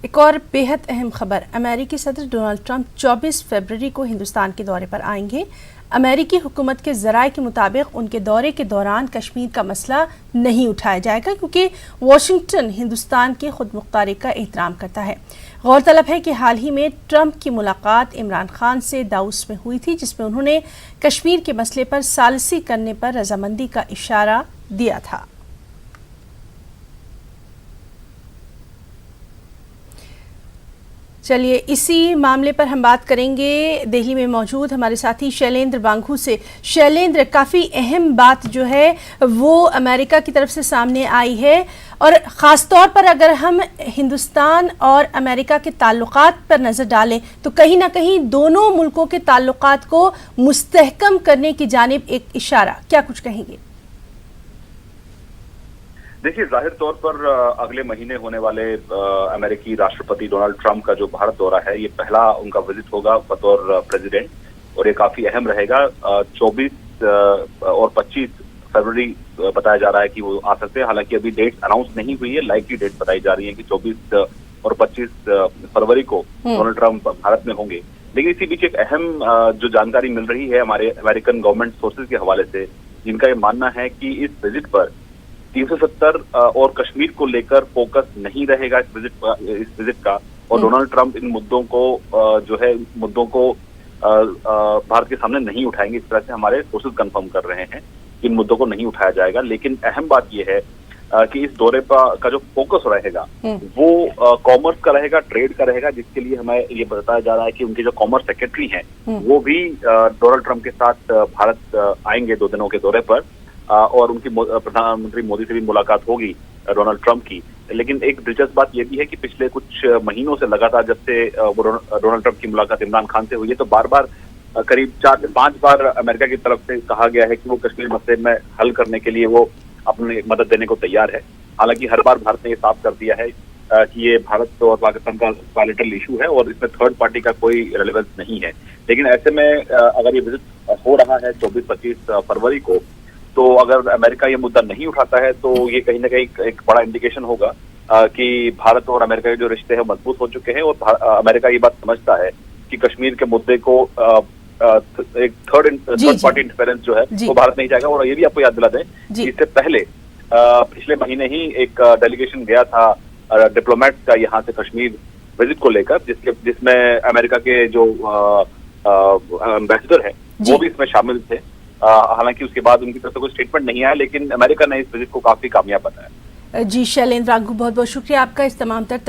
एक और बेहद अहम खबर, अमेरिकी सदर डोनाल्ड ट्रंप 24 फरवरी को हिंदुस्तान के दौरे पर आएंगे। अमेरिकी हुकूमत के ज़राए के मुताबिक उनके दौरे के दौरान कश्मीर का मसला नहीं उठाया जाएगा क्योंकि वाशिंगटन हिंदुस्तान की खुद मुख्तारी का एहतराम करता है। गौरतलब है कि हाल ही में ट्रंप की मुलाकात इमरान खान से दाऊस में हुई थी, जिसमें उन्होंने कश्मीर के मसले पर सालिसी करने पर रजामंदी का इशारा दिया था। चलिए इसी मामले पर हम बात करेंगे दिल्ली में मौजूद हमारे साथी शैलेंद्र बांगू से। शैलेंद्र, काफ़ी अहम बात जो है वो अमेरिका की तरफ से सामने आई है और ख़ास तौर पर अगर हम हिंदुस्तान और अमेरिका के ताल्लुकात पर नज़र डालें तो कहीं ना कहीं दोनों मुल्कों के ताल्लुकात को मुस्तहकम करने की जानिब एक इशारा, क्या कुछ कहेंगे? देखिए, जाहिर तौर पर अगले महीने होने वाले अमेरिकी राष्ट्रपति डोनाल्ड ट्रंप का जो भारत दौरा है, ये पहला उनका विजिट होगा बतौर प्रेसिडेंट और ये काफी अहम रहेगा। 24 और 25 फरवरी बताया जा रहा है कि वो आ सकते हैं। हालांकि अभी डेट अनाउंस नहीं हुई है, लाइकली डेट बताई जा रही है कि 24 और 25 फरवरी को डोनाल्ड ट्रंप भारत में होंगे। लेकिन इसी बीच एक अहम जो जानकारी मिल रही है हमारे अमेरिकन गवर्नमेंट सोर्सेज के हवाले से, जिनका ये मानना है कि इस विजिट पर 370 और कश्मीर को लेकर फोकस नहीं रहेगा इस विजिट का, और डोनाल्ड ट्रंप इन मुद्दों को भारत के सामने नहीं उठाएंगे। इस तरह से हमारे सोर्सेज कंफर्म कर रहे हैं कि इन मुद्दों को नहीं उठाया जाएगा। लेकिन अहम बात यह है कि इस दौरे का जो फोकस रहेगा वो कॉमर्स का रहेगा, ट्रेड का रहेगा, जिसके लिए हमें ये बताया जा रहा है कि उनके जो कॉमर्स सेक्रेटरी हैं वो भी डोनाल्ड ट्रंप के साथ भारत आएंगे 2 दिनों के दौरे पर, और उनकी प्रधानमंत्री मोदी से भी मुलाकात होगी डोनाल्ड ट्रंप की। लेकिन एक दिलचस्प बात यह भी है कि पिछले कुछ महीनों से लगातार जब से डोनाल्ड ट्रंप की मुलाकात इमरान खान से हुई है, तो बार बार करीब 4 से 5 बार अमेरिका की तरफ से कहा गया है कि वो कश्मीर मसले में हल करने के लिए वो अपनी मदद देने को तैयार है। हालांकि हर बार भारत ने ये साफ कर दिया है कि ये भारत और पाकिस्तान का बायलैटरल इशू है और इसमें थर्ड पार्टी का कोई रेलेवेंस नहीं है। लेकिन ऐसे में अगर ये विजिट हो रहा है 24-25 फरवरी को, तो अगर अमेरिका ये मुद्दा नहीं उठाता है तो ये कहीं ना कहीं एक बड़ा इंडिकेशन होगा कि भारत और अमेरिका के जो रिश्ते हैं मजबूत हो चुके हैं, और अमेरिका ये बात समझता है कि कश्मीर के मुद्दे को एक थर्ड पार्टी इंटरफेरेंस जो है वो भारत नहीं जाएगा। और ये भी आपको याद दिला दें कि इससे पहले पिछले महीने ही एक डेलीगेशन गया था डिप्लोमेट्स का यहाँ से कश्मीर विजिट को लेकर, जिसमें अमेरिका के जो एम्बेसडर है वो भी इसमें शामिल थे। हालांकि उसके बाद उनकी तरफ से कोई स्टेटमेंट नहीं आया, लेकिन अमेरिका ने इस विजिट को काफी कामयाब बताया। जी शैलेंद्र बांगू, बहुत बहुत शुक्रिया आपका इस तमाम तर